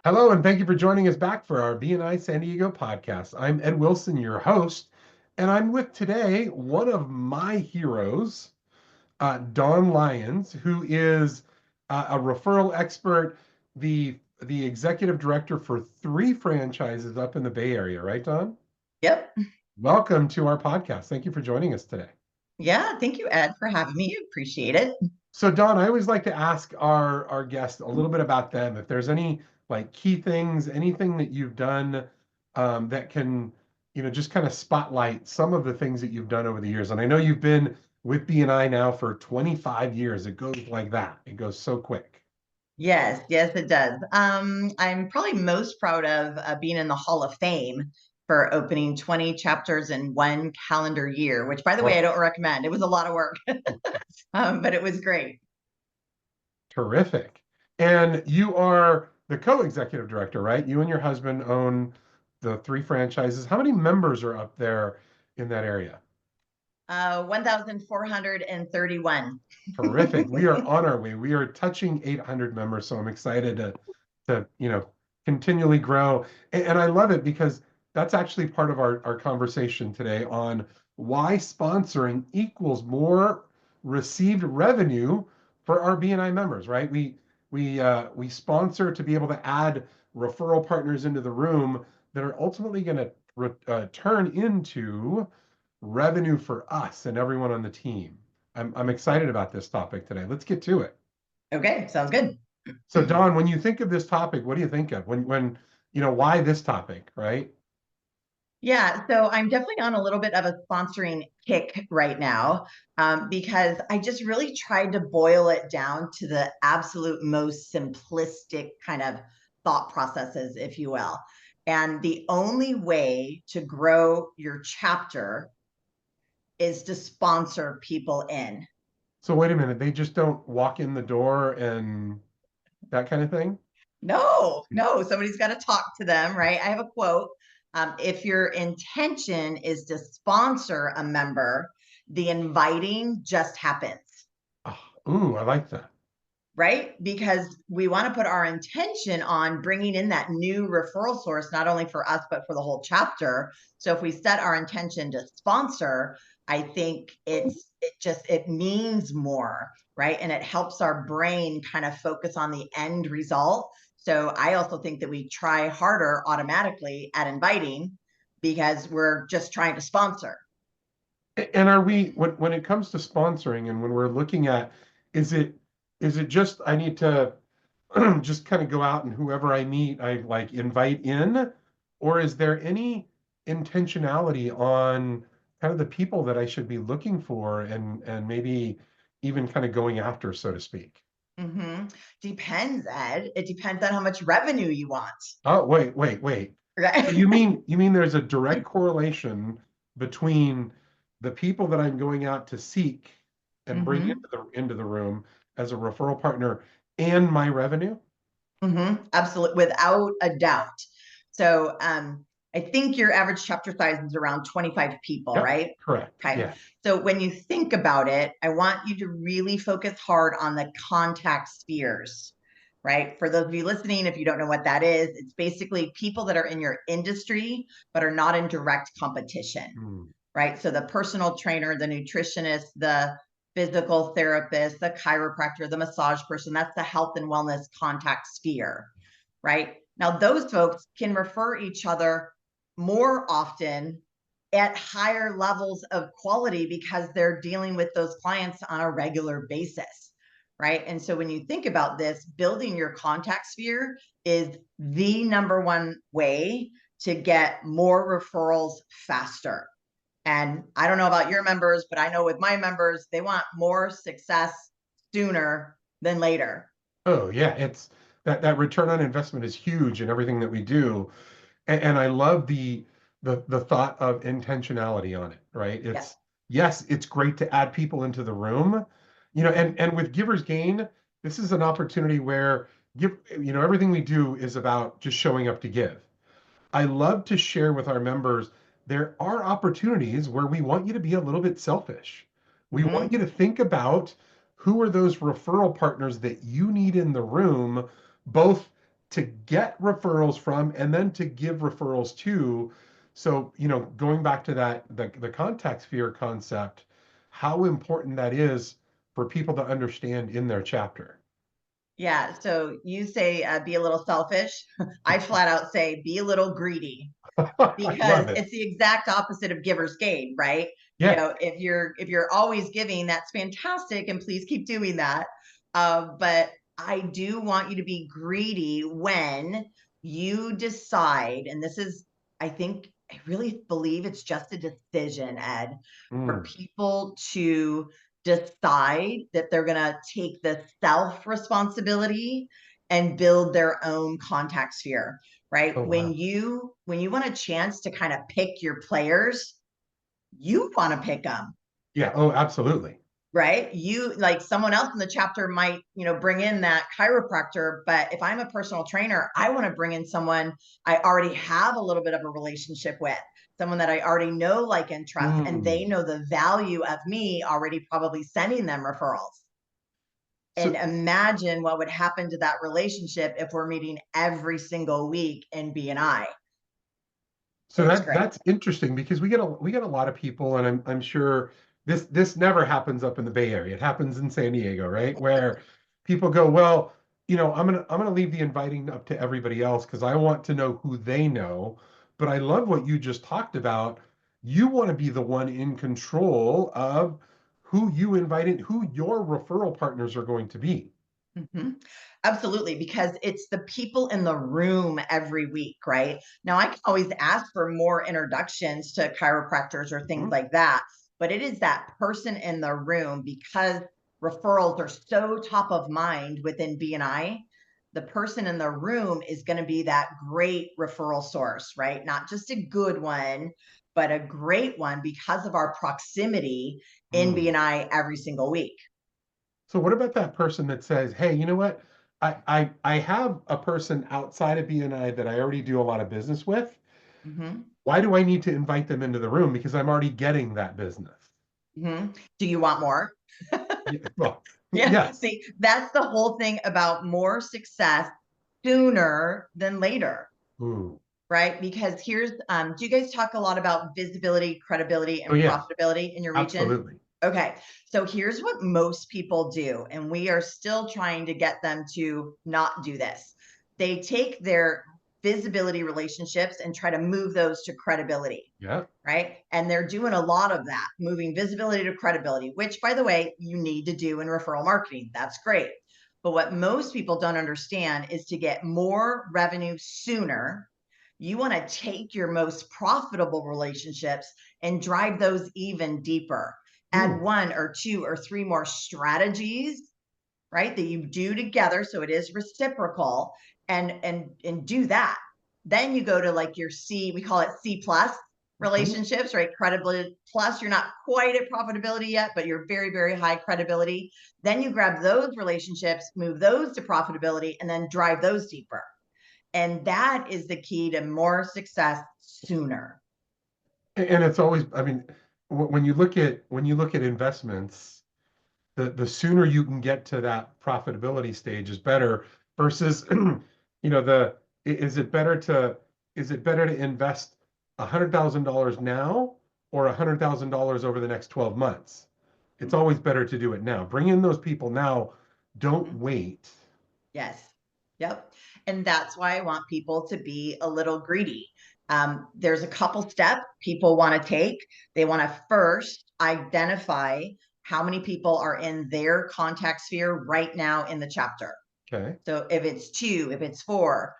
Hello, and thank you for joining us back for our BNI San Diego podcast. I'm Ed Wilson, your host, and I'm with today one of my heroes, Don Lyons, who is a referral expert, the executive director for three franchises up in the Bay Area, right, Don? Yep. Welcome to our podcast. Thank you for joining us today. Yeah. Thank you, Ed, for having me. Appreciate it. So, Don, I always like to ask our guests a little bit about them. If there's any like key things, anything that you've done that can, just kind of spotlight some of the things that you've done over the years. And I know you've been with BNI now for 25 years. It goes like that. It goes so quick. Yes, yes, it does. I'm probably most proud of being in the Hall of Fame for opening 20 chapters in one calendar year, which, by the way, I Well, don't recommend. It was a lot of work, but it was great. terrific. And you are the co-executive director, right? You and your husband own the three franchises. How many members are up there in that area? 1,431. Terrific. We are on our way. We are touching 800 members, so I'm excited to continually grow. And I love it because that's actually part of our conversation today on why sponsoring equals more received revenue for our BNI members, right? We sponsor to be able to add referral partners into the room that are ultimately going to turn into revenue for us and everyone on the team. I'm excited about this topic today. Let's get to it. Okay, sounds good. So, Don, when you think of this topic, what do you think of why this topic, right? Yeah, so I'm definitely on a little bit of a sponsoring kick right now because I just really tried to boil it down to the absolute most simplistic kind of thought processes, if you will. And the only way to grow your chapter is to sponsor people in. So, wait a minute, they just don't walk in the door and that kind of thing? No, no, somebody's got to talk to them, right? I have a quote. If your intention is to sponsor a member, the inviting just happens, Oh, ooh, I like that. right? Because we want to put our intention on bringing in that new referral source, not only for us, but for the whole chapter. So if we set our intention to sponsor, I think it means more, right? And it helps our brain kind of focus on the end result. So I also think that we try harder automatically at inviting because we're just trying to sponsor. And are we when it comes to sponsoring and when we're looking at is it is it just I need to just kind of go out and whoever I meet, I like invite in, or is there any intentionality on kind of the people that I should be looking for and maybe even kind of going after, so to speak? Mm-hmm. Depends, Ed. It depends on how much revenue you want. Oh, wait. So Right. you mean there's a direct correlation between the people that I'm going out to seek and bring Mm-hmm. into the room as a referral partner and my revenue? Mm-hmm. Absolutely, without a doubt. So I think your average chapter size is around 25 people, Yep, right? correct. Okay. Yeah. So when you think about it, I want you to really focus hard on the contact spheres, right? For those of you listening, if you don't know what that is, it's basically people that are in your industry but are not in direct competition, Hmm. right? So the personal trainer, the nutritionist, the physical therapist, the chiropractor, the massage person, that's the health and wellness contact sphere, right? Now, those folks can refer each other more often at higher levels of quality because they're dealing with those clients on a regular basis, right? And so when you think about this, building your contact sphere is the number one way to get more referrals faster. And I don't know about your members, but I know with my members, they want more success sooner than later. Oh, yeah, it's that return on investment is huge in everything that we do. And I love the thought of intentionality on it, right? Yes. It's yes, it's great to add people into the room, and with Giver's Gain, this is an opportunity where everything we do is about just showing up to give. I love to share with our members there are opportunities where we want you to be a little bit selfish. We want Mm-hmm. you to think about who are those referral partners that you need in the room, both to get referrals from and then to give referrals to. So, going back to that, the contact sphere concept, how important that is for people to understand in their chapter. Yeah. So you say be a little selfish. I flat out say be a little greedy, I because love it. it's the exact opposite of giver's gain, right? Yes. If you're always giving, that's fantastic, and please keep doing that. But I do want you to be greedy when you decide, and this is, I really believe it's just a decision, Ed, for Mm. people to decide that they're going to take the self responsibility and build their own contact sphere, right? Oh, when wow. you when you want a chance to kind of pick your players, you want to pick them, Yeah. Oh, absolutely. right? You, like, someone else in the chapter might, bring in that chiropractor, but if I'm a personal trainer, I want to bring in someone I already have a little bit of a relationship with, someone that I already know, like, and trust, and they Mm. know the value of me already probably sending them referrals. And So, imagine what would happen to that relationship if we're meeting every single week in BNI. So It's that great. that's interesting because we get a lot of people, and I'm sure this never happens up in the Bay Area. It happens in San Diego, right? Where people go, well, I'm gonna leave the inviting up to everybody else because I want to know who they know. But I love what you just talked about. You want to be the one in control of who you invite in, who your referral partners are going to be. Mhm. Absolutely, because it's the people in the room every week, right? Now, I can always ask for more introductions to chiropractors or things Mhm. like that, but it is that person in the room, because referrals are so top of mind within BNI. The person in the room is going to be that great referral source, right? Not just a good one, but a great one because of our proximity in Mm. BNI every single week. So what about that person that says, "Hey, you know what? I have a person outside of BNI that I already do a lot of business with. Mhm. Why do I need to invite them into the room? Because I'm already getting that business." Do you want more? Yeah, well, Yeah. yes. See, that's the whole thing about more success sooner than later, Ooh. right? Because do you guys talk a lot about visibility, credibility, Oh and yeah, profitability in your region? absolutely. Okay. So here's what most people do, and we are still trying to get them to not do this. They take their visibility relationships and try to move those to credibility, Yeah. right? And they're doing a lot of that, moving visibility to credibility, which, by the way, you need to do in referral marketing. That's great. But what most people don't understand is, to get more revenue sooner, you want to take your most profitable relationships and drive those even deeper. Add Ooh. one or two or three more strategies, right, that you do together, so it is reciprocal, and do that. Then you go to, like, your C, we call it C plus Mhm. relationships, right? Credibility plus, you're not quite at profitability yet, but you're very, very high credibility. Then you grab those relationships, move those to profitability, and then drive those deeper. And that is the key to more success sooner. And it's always, I mean, when you look at investments, the sooner you can get to that profitability stage is better versus the is it better to invest $100,000 now or $100,000 over the next 12 months? It's always better to do it now. Bring in those people now. Don't Mhm. wait. Yes. Yep. And that's why I want people to be a little greedy. There's a couple steps people want to take. They want to first identify how many people are in their contact sphere right now in the chapter. Okay. So if it's two, if it's four,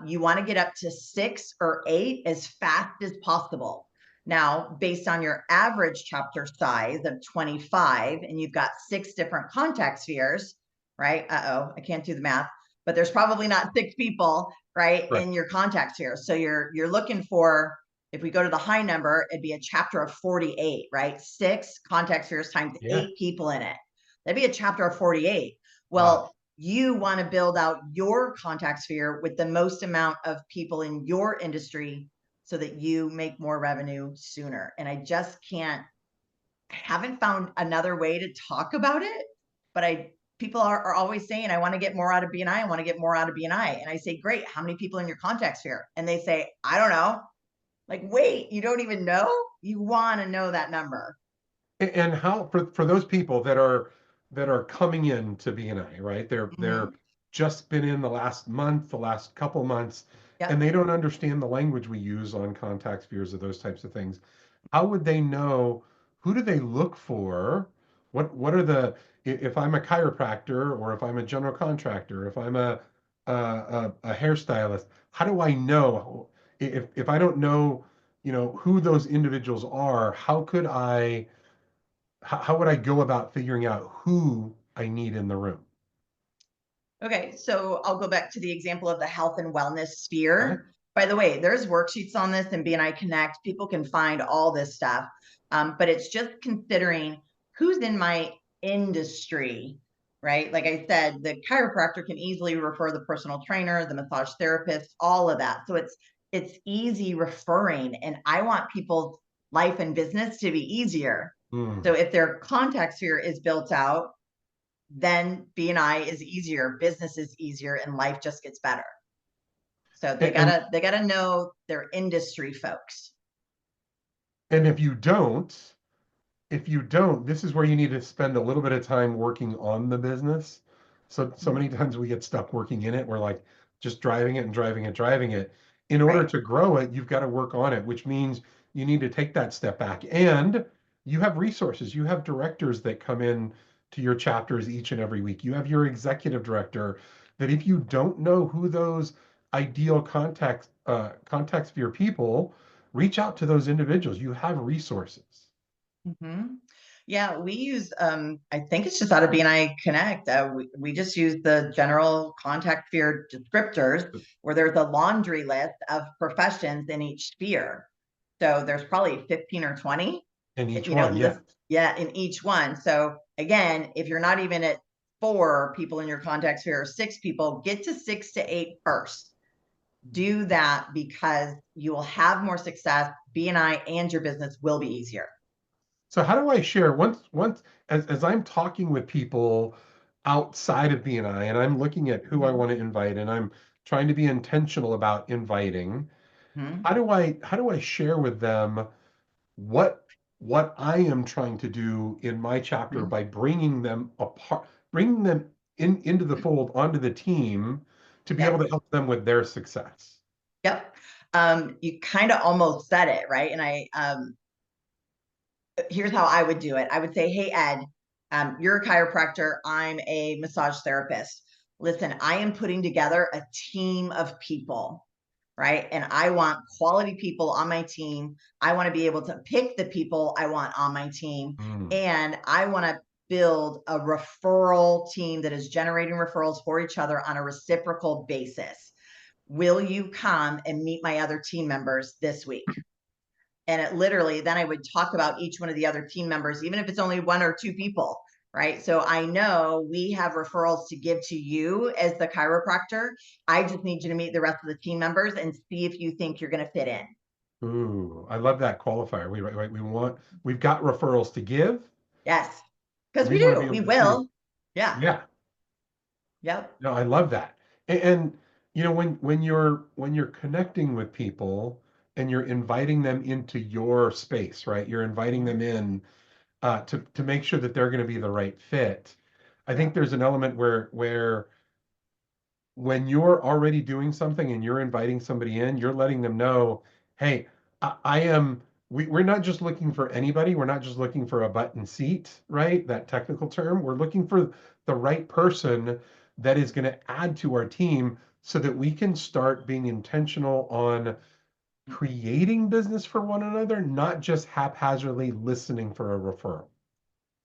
you want to get up to 6 or 8 as fast as possible. Now, based on your average chapter size of 25, and you've got 6 different contact spheres, right? Uh-oh, I can't do the math, but there's probably not 6 people, right, Right. in your contact sphere. So you're looking for, if we go to the high number, it'd be a chapter of 48, right? 6 contact spheres times Yeah. 8 people in it. That'd be a chapter of 48. Wow. Well, you want to build out your contact sphere with the most amount of people in your industry so that you make more revenue sooner. And I just can't, I haven't found another way to talk about it, but people are always saying, I want to get more out of BNI. I want to get more out of BNI. And I say, great. How many people in your contact sphere? And they say, I don't know. Like, wait, you don't even know? You want to know that number. And how for those people that are coming in to BNI, right? They're just been in the last month, the last couple months, and Yep. they don't understand the language we use on contact spheres or those types of things. How would they know? Who do they look for? What are the if I'm a chiropractor or if I'm a general contractor, if I'm a hairstylist, how do I know if I don't know, who those individuals are, how would I go about figuring out who I need in the room? Okay, so I'll go back to the example of the health and wellness Okay. sphere. By the way, there's worksheets on this in BNI Connect. People can find all this stuff, but it's just considering who's in my industry, right? Like I said, the chiropractor can easily refer the personal trainer, the massage therapist, all of that. So it's easy referring, and I want people's life and business to be easier. So Hmm. if their contact sphere is built out, then BNI is easier, business is easier, and life just gets better. So they And gotta know their industry folks. and if you don't, this is where you need to spend a little bit of time working on the business. So many times we get stuck working in it. We're like just driving it and driving it, driving it. In order Right. to grow it, you've got to work on it, which means you need to take that step back. And you have resources. You have directors that come in to your chapters each and every week. You have your executive director that if you don't know who those ideal contacts for your people, reach out to those individuals. You have resources. Mm-hmm. Yeah, we use I think it's just out of BNI Connect. We just use the general contact sphere descriptors where there's a laundry list of professions in each sphere. So there's probably 15 or 20, In each you know, one, yeah. yeah, in each one. So again, if you're not even at 4 people in your contact sphere or 6 people, get to 6 to 8 first. Do that because you will have more success. BNI and your business will be easier. So how do I share once as I'm talking with people outside of BNI and I'm looking at who I Mhm. want to invite and I'm trying to be intentional about inviting, Mhm. how do I share with them what what I am trying to do in my chapter Mhm. by bringing them apart, bringing them into the fold onto the team to be able Yep. to help them with their success. Yep. You kind of almost said it, right? And here's how I would do it. I would say, hey, Ed, you're a chiropractor. I'm a massage therapist. Listen, I am putting together a team of people, right? And I want quality people on my team. I want to be able to pick the people I want on my team. Mm. And I want to build a referral team that is generating referrals for each other on a reciprocal basis. Will you come and meet my other team members this week? And it literally, then I would talk about each one of the other team members, even if it's only 1 or 2 people, right? So I know we have referrals to give to you as the chiropractor. I just need you to meet the rest of the team members and see if you think you're going to fit in. Ooh, I love that qualifier. We've got referrals to give. Yes, because We we want to be do. able We to see. will. Yeah. Yeah. Yep. No, I love that. And when you're connecting with people and you're inviting them into your space, right? You're inviting them Mhm. in to make sure that they're going to be the right fit. I think Yep. there's an element where when you're already doing something and you're inviting somebody in, you're letting them know, hey, I am, we're not just looking for anybody. We're not just looking for a button seat, right? That technical term. We're looking for the right person that is going to add to our team so that we can start being intentional on creating business for one another, not just haphazardly listening for a referral.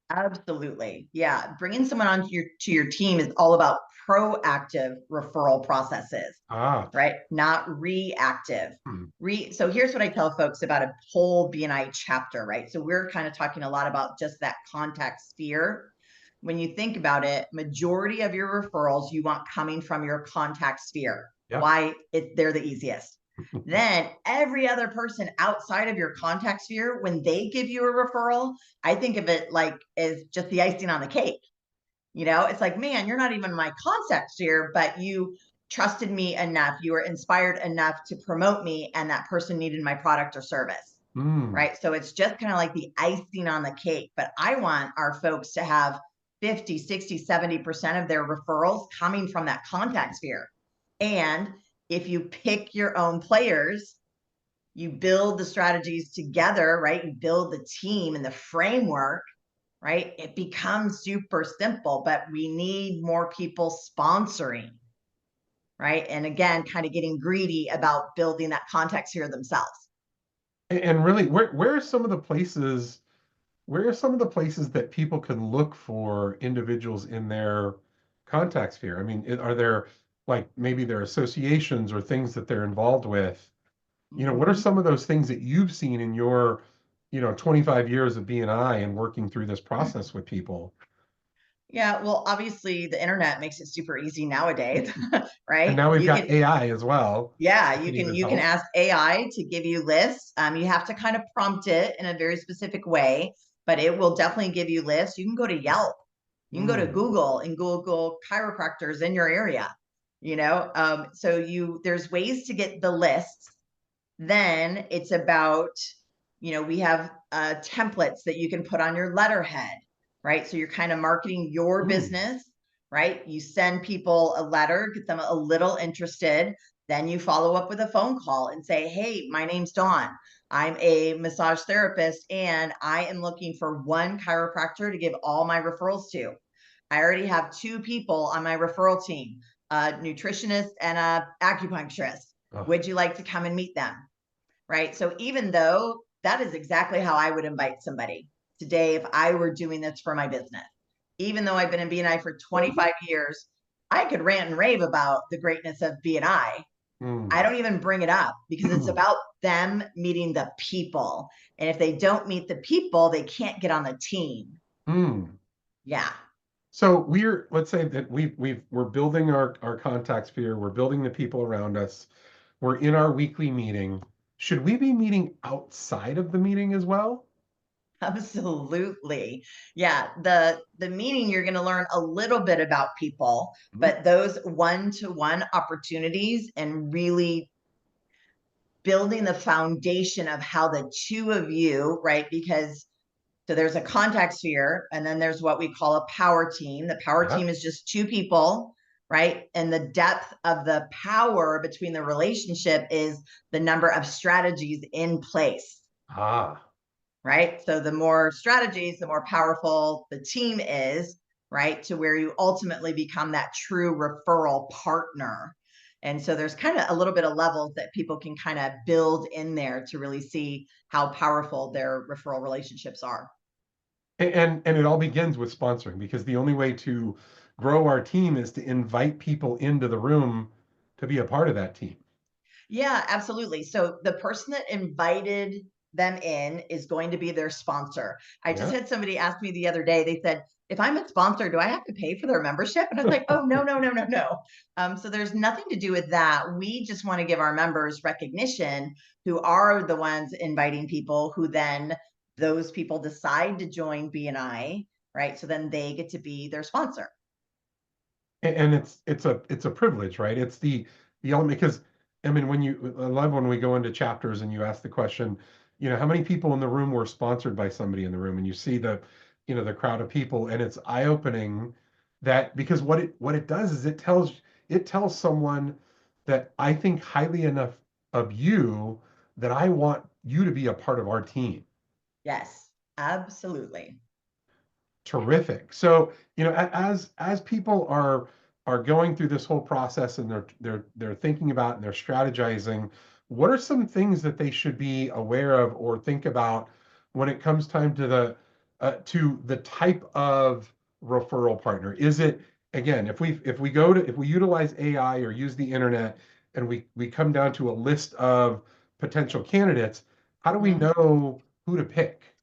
Absolutely. Yeah. Bringing someone onto your team is all about proactive referral processes, Ah, right? Not reactive. hmm, So here's what I tell folks about a whole BNI chapter, right? So we're kind of talking a lot about just that contact sphere. When you think about it, majority of your referrals you want coming from your contact sphere. yeah. Why? They're the easiest. Then every other person outside of your contact sphere, when they give you a referral, I think of it like as just the icing on the cake. It's like, man, you're not even my contact here, but you trusted me enough. You were inspired enough to promote me, and that person needed my product or service. Right. So it's just kind of like the icing on the cake. But I want our folks to have 50, 60, 70% of their referrals coming from that contact sphere. And if you pick your own players, you build the strategies together, right? You build the team and the framework, right? It becomes super simple, but we need more people sponsoring, right? And again, kind of getting greedy about building that context here themselves. And really, where are some of the places? Where are some of the places that people can look for individuals in their contact sphere? I mean, are there like maybe their associations or things that they're involved with? What are some of those things that you've seen in your, 25 years of BNI and working through this process with people? Yeah, well, obviously the internet makes it super easy nowadays, And right? now we've You got can, AI as well. yeah, That you can can even you can help. ask AI to give you lists. You have to kind of prompt it in a very specific way, but it will definitely give you lists. You can go to Yelp, you can go to Mm, Google and Google chiropractors in your area. So there's ways to get the lists. Then it's about, we have templates that you can put on your letterhead, right? So you're kind of marketing your mm, business, right? You send people a letter, get them a little interested. Then you follow up with a phone call and say, hey, my name's Dawn. I'm a massage therapist and I am looking for one chiropractor to give all my referrals to. I already have two people on my referral team, a nutritionist and a acupuncturist. oh, Would you like to come and meet them? Right. So even though that is exactly how I would invite somebody today if I were doing this for my business, even though I've been in BNI for 25 years, I could rant and rave about the greatness of BNI. I mm. don't even bring it up because it's about them meeting the people. And if they don't meet the people, they can't get on the team. Mm. Yeah. So let's say that we're building our contact sphere, we're building the people around us, we're in our weekly meeting. Should we be meeting outside of the meeting as well? Absolutely. Yeah, the meeting you're going to learn a little bit about people, Mm, but those one-to-one opportunities and really building the foundation of how the two of you, right? Because so there's a contact sphere and then there's what we call a power team. The power yeah. team is just two people, right? And the depth of the power between the relationship is the number of strategies in place, Ah. right? So the more strategies, the more powerful the team is, right? To where you ultimately become that true referral partner. And so there's kind of a little bit of levels that people can kind of build in there to really see how powerful their referral relationships are. And it all begins with sponsoring because the only way to grow our team is to invite people into the room to be a part of that team. Yeah, absolutely. So the person that invited them in is going to be their sponsor. I just Yeah. had somebody ask me the other day, they said, if I'm a sponsor, do I have to pay for their membership? And I was like, oh, no, no, no, no, no. So there's nothing to do with that. We just want to give our members recognition who are the ones inviting people who then those people decide to join BNI, right? So then they get to be their sponsor. And it's a privilege, right? It's the element because I mean I love when we go into chapters and you ask the question, how many people in the room were sponsored by somebody in the room, and you see the crowd of people, and it's eye-opening that because what it does is it tells someone that I think highly enough of you that I want you to be a part of our team. Yes, absolutely. Terrific. So, as people are going through this whole process and they're thinking about and they're strategizing, what are some things that they should be aware of or think about when it comes time to the type of referral partner? Is it again, if we utilize AI or use the internet and we come down to a list of potential candidates, how do we Mhm. know who to pick?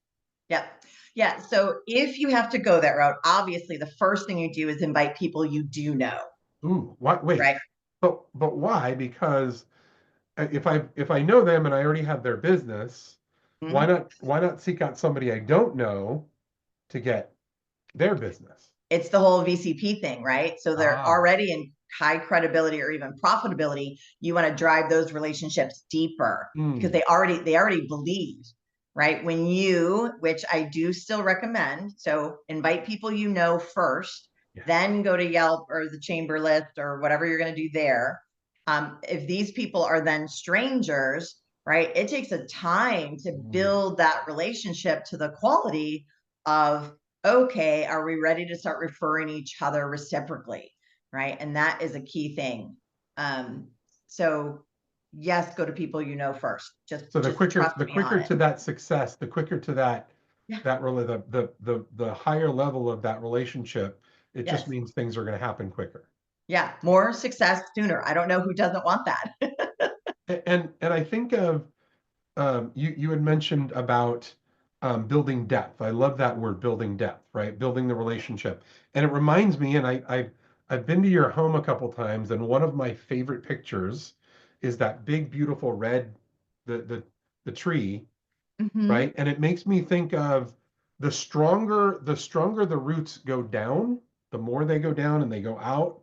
Yep. Yeah. So if you have to go that route, obviously the first thing you do is invite people you do know, Ooh, what? Wait, right? but why? Because if I know them and I already have their business, why Mhm. not seek out somebody I don't know to get their business? it's the whole VCP thing, right? So they're Ah, already in high credibility or even profitability. You want to drive those relationships deeper because mm, they already believe, right? When you, which I do still recommend, so invite people you know first, yes. then go to Yelp or the Chamber list or whatever you're going to do there. If these people are then strangers, right? It takes a time to Mm. build that relationship to the quality of, okay, are we ready to start referring each other reciprocally, right? And that is a key thing. So yes, go to people you know first. So Just trust the me on quicker it. to that success, the quicker to that Yeah. that really the higher level of that relationship, it just Yes. means things are going to happen quicker. Yeah. More success sooner. I don't know who doesn't want that. And I think of you had mentioned about building depth. I love that word, building depth, right? Building the relationship. And it reminds me, and I've been to your home a couple times, and one of my favorite pictures is that big, beautiful red, the the the tree, Mm-hmm. right? And it makes me think of the stronger the roots go down, the more they go down and they go out,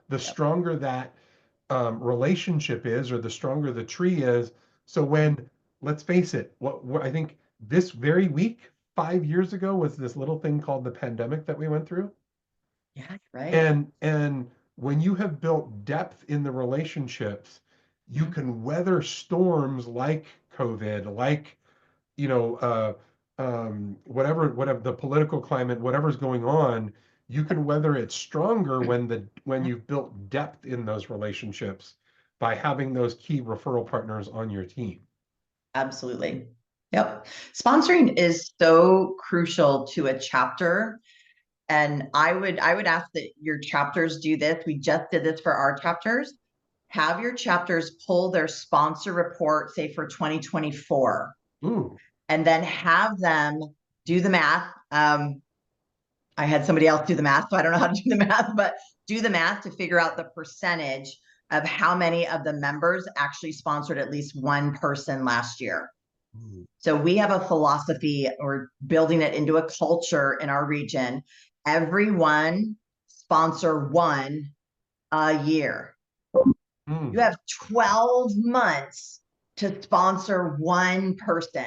the Yep. stronger that relationship is, or the stronger the tree is. So when, let's face it, what I think this very week, 5 years ago, was this little thing called the pandemic that we went through. Yeah, right. And when you have built depth in the relationships, you Mm-hmm. can weather storms like COVID, like you know, whatever the political climate, whatever's going on, you can weather it stronger when you've built depth in those relationships by having those key referral partners on your team. Absolutely. Yep. Sponsoring is so crucial to a chapter. And I would ask that your chapters do this. We just did this for our chapters. Have your chapters pull their sponsor report, say for 2024, Ooh. and then have them do the math. I had somebody else do the math, so I don't know how to do the math, but do the math to figure out the percentage of how many of the members actually sponsored at least one person last year. Ooh. So we have a philosophy, or building it into a culture in our region. Everyone sponsor one a year. You Mm. have 12 months to sponsor one person.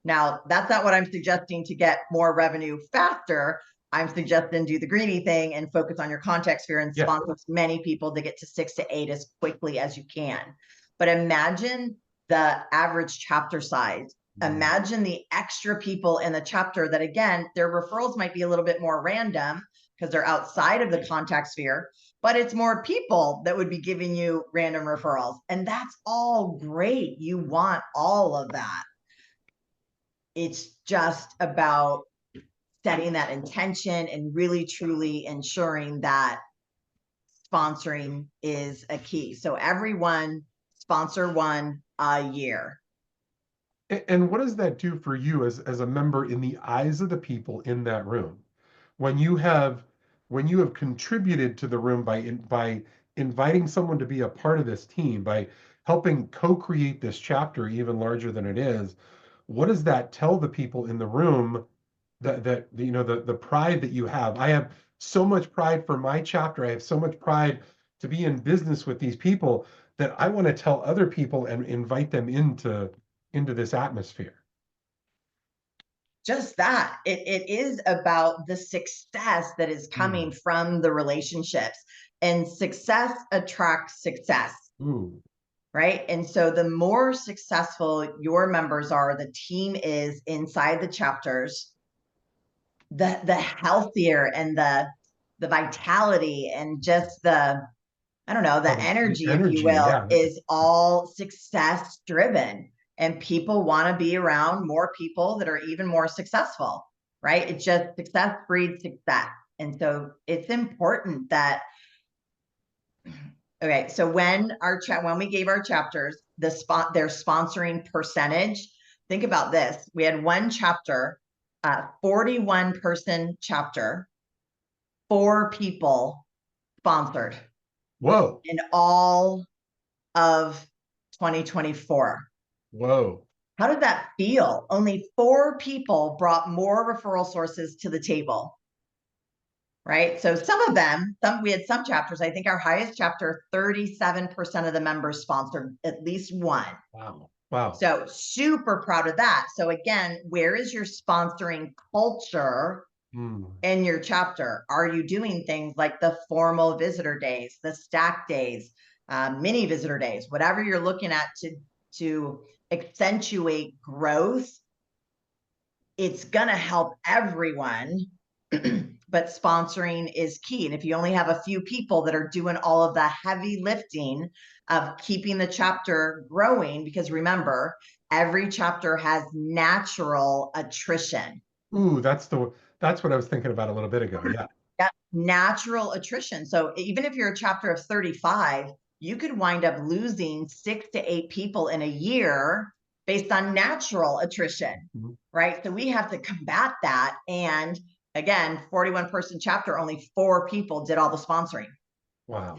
Now, that's not what I'm suggesting to get more revenue faster. I'm suggesting do the greedy thing and focus on your contact sphere and Yeah. sponsor as many people to get to 6 to 8 as quickly as you can. But imagine the average chapter size. Mm. Imagine the extra people in the chapter that, again, their referrals might be a little bit more random because they're outside of the contact sphere, but it's more people that would be giving you random referrals. And that's all great. You want all of that. It's just about setting that intention and really truly ensuring that sponsoring is a key. So everyone sponsor one a year. And what does that do for you as a member in the eyes of the people in that room? When you have when you have contributed to the room by inviting someone to be a part of this team, by helping co-create this chapter even larger than it is, what does that tell the people in the room that the pride that you have? I have so much pride for my chapter. I have so much pride to be in business with these people that I want to tell other people and invite them into this atmosphere. Just that it is about the success that is coming Mm. from the relationships, and success attracts success, Ooh. right? And so the more successful your members are, the team is inside the chapters, the healthier, and the vitality, and just the, I don't know, Oh, the the energy, if you energy, will, yeah. is all success driven. And people want to be around more people that are even more successful, right? It's just success breeds success. And so it's important that, okay, so when we gave our chapters their sponsoring percentage, think about this. We had one chapter, 41 person chapter, 4 people sponsored Whoa, in all of 2024. whoa. How did that feel? Only 4 people brought more referral sources to the table. right? So some of them, we had some chapters, I think our highest chapter, 37% of the members sponsored at least one. Wow. Wow. So super proud of that. So again, where is your sponsoring culture in your chapter? Are you doing things like the formal visitor days, the stack days, mini visitor days, whatever you're looking at to accentuate growth? It's going to help everyone, but sponsoring is key. And if you only have a few people that are doing all of the heavy lifting of keeping the chapter growing, because remember, every chapter has natural attrition. Ooh, that's what I was thinking about a little bit ago. Yeah. Yeah, natural attrition. So even if you're a chapter of 35, you could wind up losing 6 to 8 people in a year based on natural attrition, right? So we have to combat that. And again, 41-person chapter, only 4 people did all the sponsoring. Wow.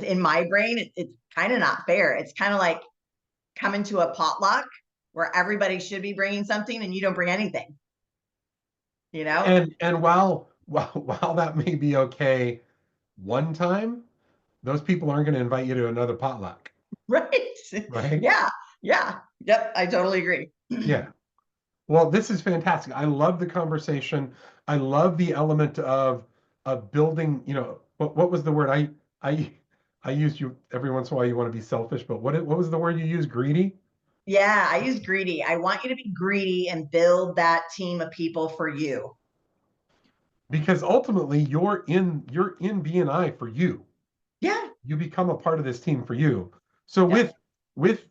In my brain, it's kind of not fair. It's kind of like coming to a potluck where everybody should be bringing something and you don't bring anything, you know? And while that may be okay one time, those people aren't going to invite you to another potluck. Right. Right. Yeah. Yep. I totally agree. Yeah. Well, this is fantastic. I love the conversation. I love the element of building, what was the word I used? You every once in a while you want to be selfish, but what was the word you used? Greedy? Yeah, I use greedy. I want you to be greedy and build that team of people for you. Because ultimately you're in BNI for you. Yeah. You become a part of this team for you. So Yeah. with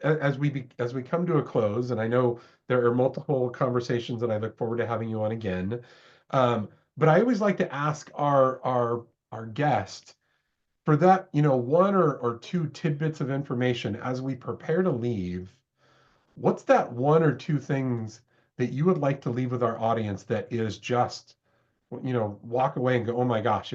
as we come to a close, and I know there are multiple conversations that I look forward to having you on again. But I always like to ask our guest for that, one or two tidbits of information as we prepare to leave. What's that one or two things that you would like to leave with our audience that is just, walk away and go, oh my gosh,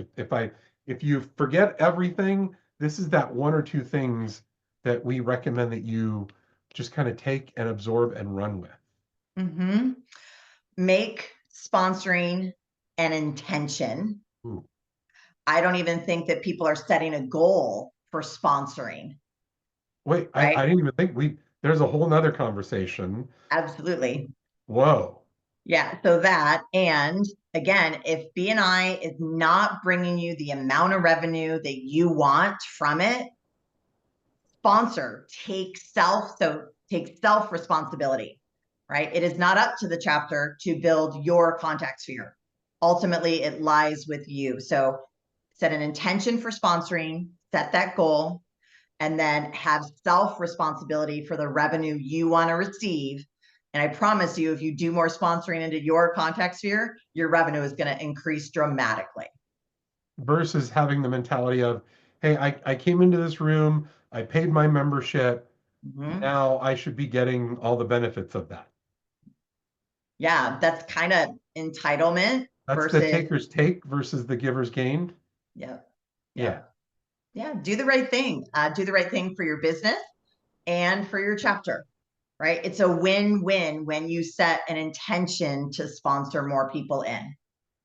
if you forget everything, this is that one or two things that we recommend that you just kind of take and absorb and run with. Make sponsoring an intention. Ooh. I don't even think that people are setting a goal for sponsoring. Wait, right? I didn't even think there's a whole nother conversation. Absolutely. Whoa. Yeah. So that, and again, if BNI is not bringing you the amount of revenue that you want from it, sponsor, take self responsibility, right? It is not up to the chapter to build your contact sphere. Ultimately, it lies with you. So set an intention for sponsoring, set that goal, and then have self responsibility for the revenue you want to receive. And I promise you, if you do more sponsoring into your contact sphere, your revenue is going to increase dramatically. Versus having the mentality of, hey, I came into this room, I paid my membership, now I should be getting all the benefits of that. Yeah, that's kind of entitlement. That's the taker's take versus the giver's gain. Yeah. Do the right thing. Do the right thing for your business and for your chapter, right? It's a win-win when you set an intention to sponsor more people in.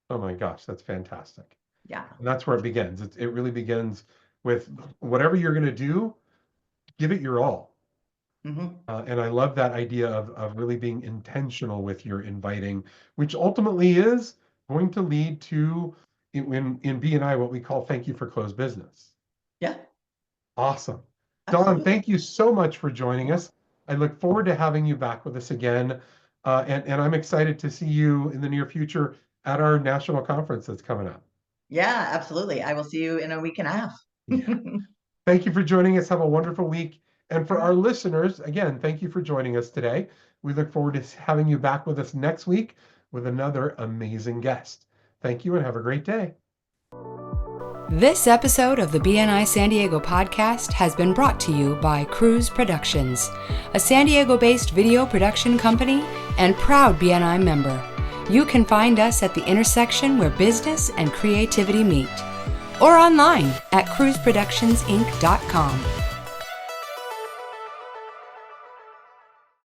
Oh my gosh, that's fantastic. Yeah. And that's where it begins. It really begins with whatever you're going to do, give it your all. And I love that idea of really being intentional with your inviting, which ultimately is going to lead to, in BNI, what we call thank you for closed business. Yeah. Awesome. Absolutely. Dawn, thank you so much for joining us. I look forward to having you back with us again. And I'm excited to see you in the near future at our national conference that's coming up. Yeah, absolutely. I will see you in a week and a half. Yeah. Thank you for joining us. Have a wonderful week. And for our listeners, again, thank you for joining us today. We look forward to having you back with us next week with another amazing guest. Thank you and have a great day. This episode of the BNI San Diego Podcast has been brought to you by Cruise Productions, a San Diego-based video production company and proud BNI member. You can find us at the intersection where business and creativity meet, or online at cruiseproductionsinc.com.